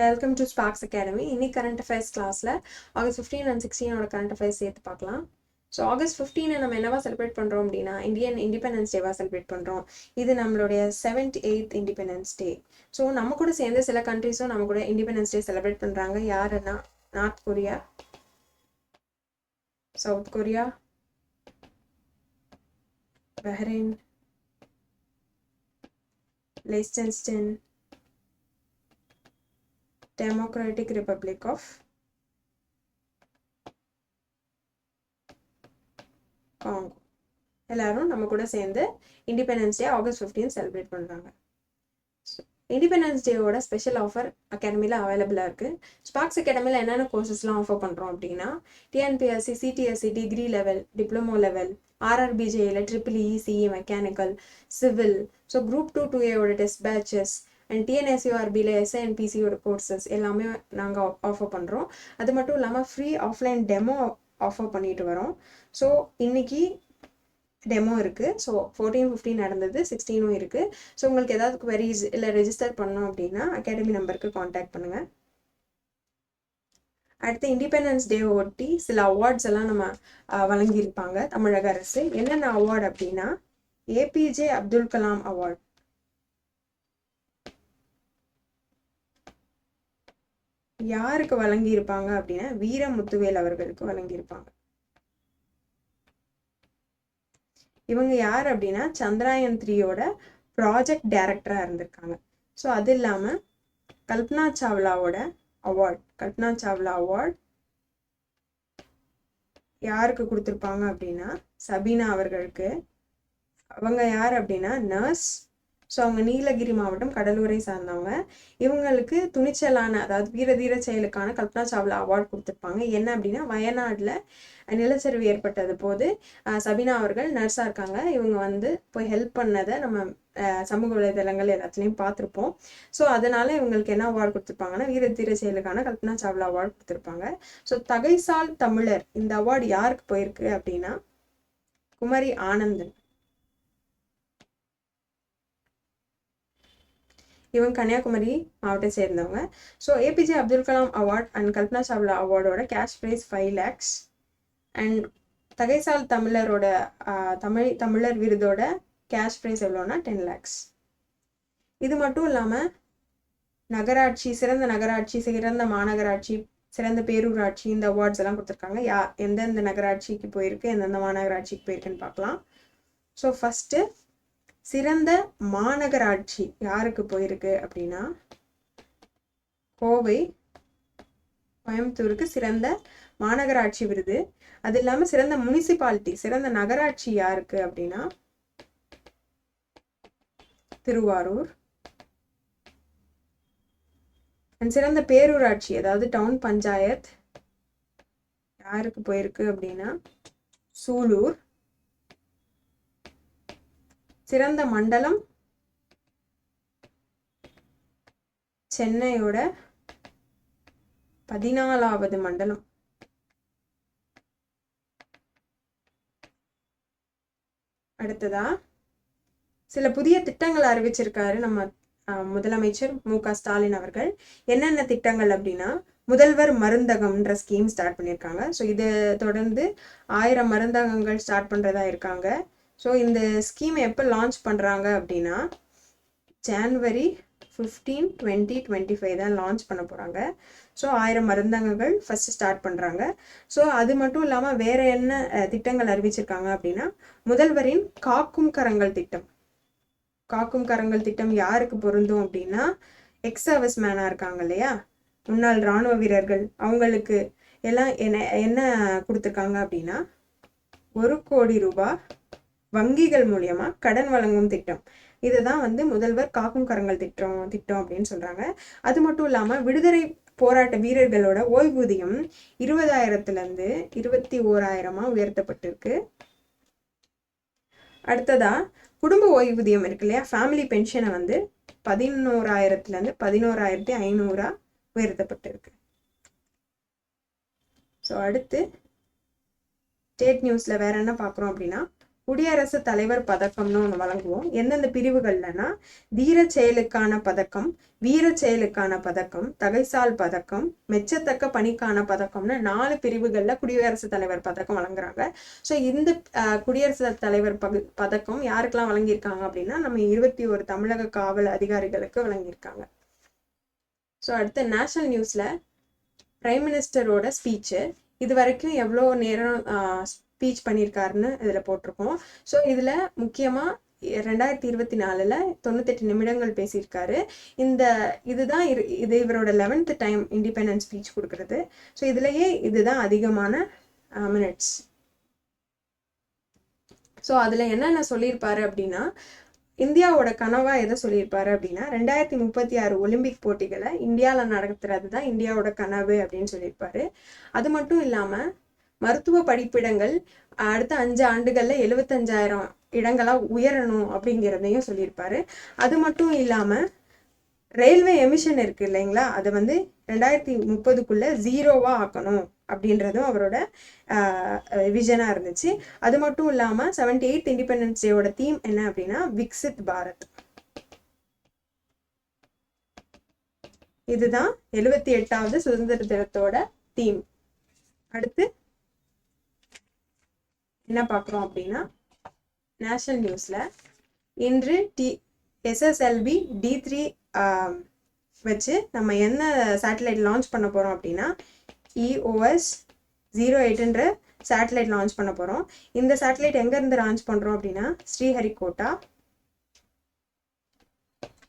Welcome to Sparks academy. இன்னைக்கு current affairs கிளாஸில் August 15 and 16 current affairs சேர்த்து பார்க்கலாம். ஸோ ஆகஸ்ட் 15 நம்ம என்னவா செலிப்ரேட் பண்ணுறோம் அப்படின்னா இந்தியன் இண்டிபெண்டன்ஸ் டேவாக செலிப்ரேட் பண்ணுறோம். இது நம்மளுடைய 78th இண்டிபெண்டன்ஸ் டே. ஸோ நம்ம கூட சேர்ந்து சில கண்ட்ரிஸும் நம்ம கூட இண்டிபெண்டன்ஸ் டே செலிப்ரேட் பண்ணுறாங்க. யாருன்னா north Korea, south Korea, Bahrain, லிechtenstein, Democratic Republic of Congo. எல்லாரும் நம்ம கூட சேர்ந்து இண்டிபெண்டன்ஸ் டே ஆகஸ்ட் 15 செலிப்ரேட் பண்ணுறாங்க. இண்டிபெண்டன்ஸ் டேவோட ஸ்பெஷல் ஆஃபர் அகாடமியில் அவைலபிளாக இருக்குது. ஸ்பார்க்ஸ் அகாடமியில் என்னென்ன கோர்சஸ்லாம் ஆஃபர் பண்ணுறோம் அப்படின்னா TNPSC, CDSC, degree level, diploma level, ஆர்ஆர்பிஜேயில் EEE, CE, mechanical, civil, so group 2 2Aயோட டெஸ்ட் பேட்சஸ் அண்ட் டிஎன்எஸ்யூஆர்பியில் SNPCயோட கோர்சஸ் எல்லாமே நாங்கள் ஆஃபர் பண்ணுறோம். அது மட்டும் இல்லாமல் ஃப்ரீ ஆஃப்லைன் டெமோ ஆஃபர் பண்ணிட்டு வரோம். ஸோ இன்னைக்கு டெமோ இருக்குது. ஸோ 14, 15 நடந்தது, 16 இருக்குது. ஸோ உங்களுக்கு ஏதாவது queries இல்லை ரெஜிஸ்டர் பண்ணோம் அப்படின்னா அகாடமி நம்பருக்கு காண்டாக்ட் பண்ணுங்கள். அடுத்து இண்டிபெண்டன்ஸ் டே ஒட்டி சில அவார்ட்ஸ் எல்லாம் நம்ம வழங்கியிருப்பாங்க தமிழக அரசு. என்னென்ன அவார்டு அப்படின்னா ஏபிஜே அப்துல் கலாம் அவார்ட், யாருக்கு வழங்கியிருப்பாங்க அப்படின்னா வீரமுத்துவேல் அவர்களுக்கு வழங்கியிருப்பாங்க. இவங்க யார் அப்படின்னா சந்திராயன் 3யோட ப்ராஜெக்ட் டைரக்டராக இருந்திருக்காங்க. ஸோ அது இல்லாமல் கல்பனா சாவ்லாவோட அவார்ட், கல்பனா சாவ்லா அவார்ட் யாருக்கு கொடுத்துருப்பாங்க அப்படின்னா சபீனா அவர்களுக்கு. அவங்க யார் அப்படின்னா நர்ஸ். ஸோ அவங்க நீலகிரி மாவட்டம் கடலூரை சார்ந்தவங்க. இவங்களுக்கு துணிச்சலான அதாவது வீரதீர செயலுக்கான கல்பனா சாவ்லா அவார்ட் கொடுத்துருப்பாங்க. என்ன அப்படின்னா வயநாட்டில் நிலச்சரிவு ஏற்பட்டது போது சபீனா அவர்கள் நர்ஸாக இருக்காங்க. இவங்க வந்து போய் ஹெல்ப் பண்ணதை நம்ம சமூக வலைதளங்கள் எல்லாத்துலேயும் பார்த்துருப்போம். ஸோ அதனால இவங்களுக்கு என்ன அவார்டு கொடுத்துருப்பாங்கன்னா வீரதீர செயலுக்கான கல்பனா சாவ்லா அவார்டு கொடுத்துருப்பாங்க. ஸோ தகைசால் தமிழர் இந்த அவார்டு யாருக்கு போயிருக்கு அப்படின்னா குமரி ஆனந்தன். இவங்க கன்னியாகுமரி மாவட்டத்தை சேர்ந்தவங்க. So APJ Abdul Kalam award and Kalpana Chawla அவார்டோட கேஷ் ப்ரைஸ் 5 lakhs அண்ட் தகைசால் தமிழரோட தமிழர் விருதோட கேஷ் ப்ரைஸ் எவ்வளோன்னா 10 lakhs. இது மட்டும் இல்லாமல் நகராட்சி, சிறந்த நகராட்சி, சிறந்த மாநகராட்சி, சிறந்த பேரூராட்சி இந்த அவார்ட்ஸ் எல்லாம் கொடுத்துருக்காங்க. எந்தெந்த நகராட்சிக்கு போயிருக்கு, எந்தெந்த மாநகராட்சிக்கு போயிருக்குன்னு பார்க்கலாம். ஸோ ஃபஸ்ட்டு சிறந்த மாநகராட்சி யாருக்கு போயிருக்கு அப்படின்னா கோவை, கோயம்புத்தூருக்கு சிறந்த மாநகராட்சி விருது. அது இல்லாமல் சிறந்த முனிசிபாலிட்டி, சிறந்த நகராட்சி யாருக்கு அப்படின்னா திருவாரூர். அண்ட் சிறந்த பேரூராட்சி அதாவது டவுன் பஞ்சாயத் யாருக்கு போயிருக்கு அப்படின்னா சூலூர். சிறந்த மண்டலம் சென்னையோட 14வது மண்டலம். அடுத்ததா சில புதிய திட்டங்கள் அறிவிச்சிருக்காரு நம்ம முதலமைச்சர் மு.க. ஸ்டாலின் அவர்கள். என்னென்ன திட்டங்கள் அப்படின்னா முதல்வர் மருந்தகம்ன்ற ஸ்கீம் ஸ்டார்ட் பண்ணியிருக்காங்க. ஸோ இதை தொடர்ந்து 1000 மருந்தகங்கள் ஸ்டார்ட் பண்ணுறதா இருக்காங்க. ஸோ இந்த ஸ்கீம் எப்போ லான்ச் பண்ணுறாங்க அப்படின்னா January 15, 2025 தான் லான்ச் பண்ண போகிறாங்க. ஸோ 1000 மருந்தகங்கள் ஃபஸ்ட்டு ஸ்டார்ட் பண்ணுறாங்க. ஸோ அது மட்டும் இல்லாமல் வேறு என்ன திட்டங்கள் அறிவிச்சிருக்காங்க அப்படின்னா முதல்வரின் காக்கும் கரங்கள் திட்டம். காக்கும் கரங்கள் திட்டம் யாருக்கு பொருந்தும் அப்படின்னா எக்ஸ் சர்வீஸ் மேனாக இருக்காங்க இல்லையா, முன்னாள் இராணுவ வீரர்கள், அவங்களுக்கு எல்லாம் என்ன கொடுத்துருக்காங்க அப்படின்னா 1 கோடி ரூபாய் வங்கிகள் மூலியமா கடன் வழங்கும் திட்டம். இதுதான் வந்து முதல்வர் காக்கும் கரங்கள் திட்டம் அப்படின்னு சொல்றாங்க. அது மட்டும் இல்லாம விடுதலை போராட்ட வீரர்களோட ஓய்வூதியம் 20,000லேருந்து 21,000 உயர்த்தப்பட்டிருக்கு. அடுத்ததா குடும்ப ஓய்வூதியம் இருக்கு இல்லையா, ஃபேமிலி பென்ஷனை வந்து 11,000லேருந்து 11,500 உயர்த்தப்பட்டிருக்கு. ஸோ அடுத்து ஸ்டேட் நியூஸ்ல வேற என்ன பார்க்குறோம் அப்படின்னா குடியரசுத் தலைவர் பதக்கம்னு ஒன்று வழங்குவோம். எந்தெந்த பிரிவுகள்லன்னா தீர செயலுக்கான பதக்கம், வீர செயலுக்கான பதக்கம், தகைசால் பதக்கம், மெச்சத்தக்க பணிக்கான பதக்கம்னு 4 பிரிவுகளில் குடியரசுத் தலைவர் பதக்கம் வழங்குறாங்க. ஸோ இந்த குடியரசுத் தலைவர் பதக்கம் யாருக்கெல்லாம் வழங்கியிருக்காங்க அப்படின்னா நம்ம 21 தமிழக காவல் அதிகாரிகளுக்கு வழங்கியிருக்காங்க. ஸோ அடுத்த நேஷனல் நியூஸில் பிரைம் மினிஸ்டரோட ஸ்பீச்சு இது வரைக்கும் எவ்வளோ நேரம் ஸ்பீச் பண்ணியிருக்காருன்னு இதில் போட்டிருக்கோம். ஸோ இதில் முக்கியமாக 2024 98 நிமிடங்கள் பேசியிருக்காரு. இதுதான் இது இவரோட 11th டைம் இண்டிபெண்டன்ஸ் ஸ்பீச் கொடுக்கறது. ஸோ இதுலேயே இதுதான் அதிகமான மினிட்ஸ். ஸோ அதில் என்னென்ன சொல்லியிருப்பாரு அப்படின்னா இந்தியாவோட கனவா எதை சொல்லியிருப்பாரு அப்படின்னா 2036 ஒலிம்பிக் போட்டிகளை இந்தியாவில் நடத்துறது தான் இந்தியாவோட கனவு அப்படின்னு சொல்லியிருப்பாரு. அது மட்டும் இல்லாமல் மருத்துவ படிப்பிடங்கள் அடுத்த 5 ஆண்டுகளில் 75,000 இடங்களாக உயரணும் அப்படிங்கிறதையும் சொல்லியிருப்பாரு. அது மட்டும் இல்லாமல் ரயில்வே எமிஷன் இருக்கு இல்லைங்களா, அதை 2030க்குள்ள 0வா ஆக்கணும் அப்படின்றதும் அவரோட விஷனாக இருந்துச்சு. அது மட்டும் இல்லாமல் 78th இண்டிபெண்டன்ஸ் டேவோட தீம் என்ன அப்படின்னா விக்சித் பாரத். இதுதான் 78வது சுதந்திர தினத்தோட தீம். அடுத்து என்ன பார்க்குறோம் அப்படின்னா நேஷனல் நியூஸில் இன்று SSLV D3 வச்சு நம்ம என்ன சேட்டலைட் லான்ச் பண்ண போகிறோம் அப்படின்னா EOS 08ன்ற சேட்டலைட் லான்ச் பண்ண போகிறோம். இந்த சேட்டலைட் எங்கேருந்து லான்ச் பண்ணுறோம் அப்படின்னா ஸ்ரீஹரிகோட்டா.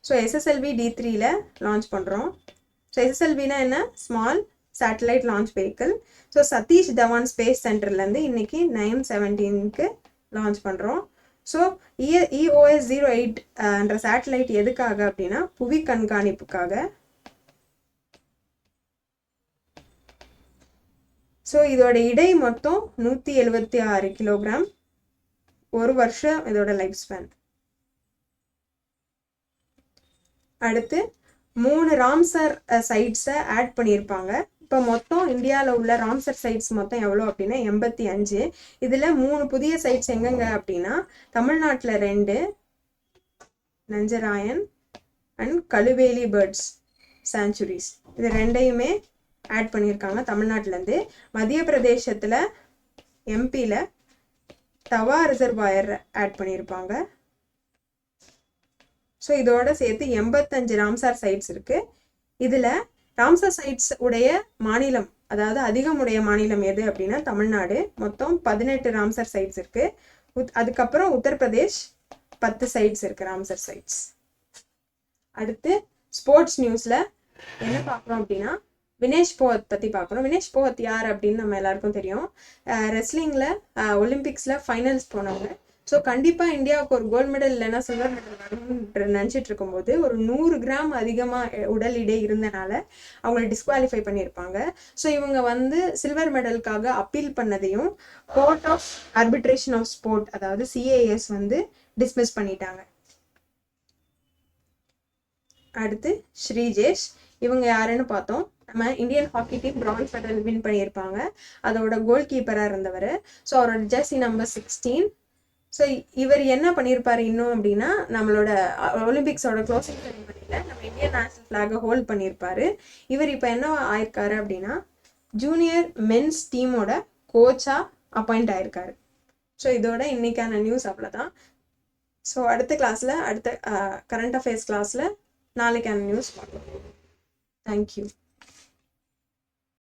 ஸோ SSLV D3ல லான்ச் பண்ணுறோம். ஸோ SSLVனா என்ன, small satellite launch vehicle. So Satish Dhawan space சென்டர்லேருந்து இன்னைக்கு 9/17க்கு லான்ச் பண்ணுறோம். ஸோ EOS 08ன்ற சேட்டலைட் எதுக்காக அப்படின்னா புவி கண்காணிப்புக்காக. ஸோ இதோட இடை மொத்தம் 176 கிலோகிராம், 1 வருஷம் இதோட லைஃப் ஸ்பேன். அடுத்து 3 ராம்சர் சைட்ஸை ஆட் பண்ணியிருப்பாங்க. இப்போ மொத்தம் இந்தியாவில் உள்ள ராம்சர் சைட்ஸ் மொத்தம் எவ்வளோ அப்படின்னா 85. இதில் 3 புதிய சைட்ஸ் எங்கெங்க அப்படின்னா தமிழ்நாட்டில் 2 Nanjarayan and Kazhuveli birds sanctuaries, இது 2யுமே ஆட் பண்ணியிருக்காங்க தமிழ்நாட்டிலேருந்து. மத்திய பிரதேசத்தில் எம்பியில் தவா ரிசர்வாயர் ஆட் பண்ணியிருப்பாங்க. ஸோ இதோட சேர்த்து 85 ராம்சார் சைட்ஸ் இருக்குது. இதில் ராம்சார் சைட்ஸ் உடைய மாநிலம், அதாவது அதிகமுடைய மாநிலம் எது அப்படின்னா தமிழ்நாடு. மொத்தம் 18 ராம்சார் சைட்ஸ் இருக்குது. அதுக்கப்புறம் உத்தரப்பிரதேஷ் 10 சைட்ஸ் இருக்குது ராம்சார் சைட்ஸ். அடுத்து ஸ்போர்ட்ஸ் நியூஸில் என்ன பார்க்குறோம் அப்படின்னா வினேஷ் போகத் பற்றி பார்க்குறோம். வினேஷ் போகத் யார் அப்படின்னு நம்ம எல்லாருக்கும் தெரியும். ரெஸ்லிங்கில் ஒலிம்பிக்ஸில் ஃபைனல்ஸ் போனவங்க. ஸோ கண்டிப்பாக இந்தியாவுக்கு ஒரு கோல்டு மெடல் இல்லைன்னா சில்வர் மெடல் வரணும்னு நினச்சிட்டு இருக்கும்போது ஒரு 100 கிராம் அதிகமாக உடல் எடை இருந்தனால அவங்களை டிஸ்குவாலிஃபை பண்ணியிருப்பாங்க. ஸோ இவங்க சில்வர் மெடலுக்காக அப்பீல் பண்ணதையும் court of arbitration of sport அதாவது CAS டிஸ்மிஸ் பண்ணிட்டாங்க. அடுத்து ஸ்ரீஜேஷ், இவங்க யாருன்னு பார்த்தோம். நம்ம Indian hockey team bronze medal win பண்ணியிருப்பாங்க. அதோட கோல் கீப்பராக இருந்தவர். ஸோ அவரோட ஜெர்சி நம்பர் 16. ஸோ இவர் என்ன பண்ணியிருப்பாரு இன்னும் அப்படின்னா நம்மளோட ஒலிம்பிக்ஸோட க்ளோசிங் செரிமனியில் நம்ம இந்தியன் நேஷனல் ஃப்ளாகை ஹோல்ட் பண்ணியிருப்பாரு. இவர் இப்போ என்ன ஆயிருக்காரு அப்படின்னா ஜூனியர் மென்ஸ் டீமோட கோச்சாக அப்பாயிண்ட் ஆயிருக்காரு. ஸோ இதோட இன்னைக்கான நியூஸ் அவ்வளோதான். ஸோ அடுத்த கிளாஸில் அடுத்த கரண்ட் அஃபேர்ஸ் கிளாஸில் நாளைக்கான நியூஸ் பார்க்கலாம். தேங்க்யூ.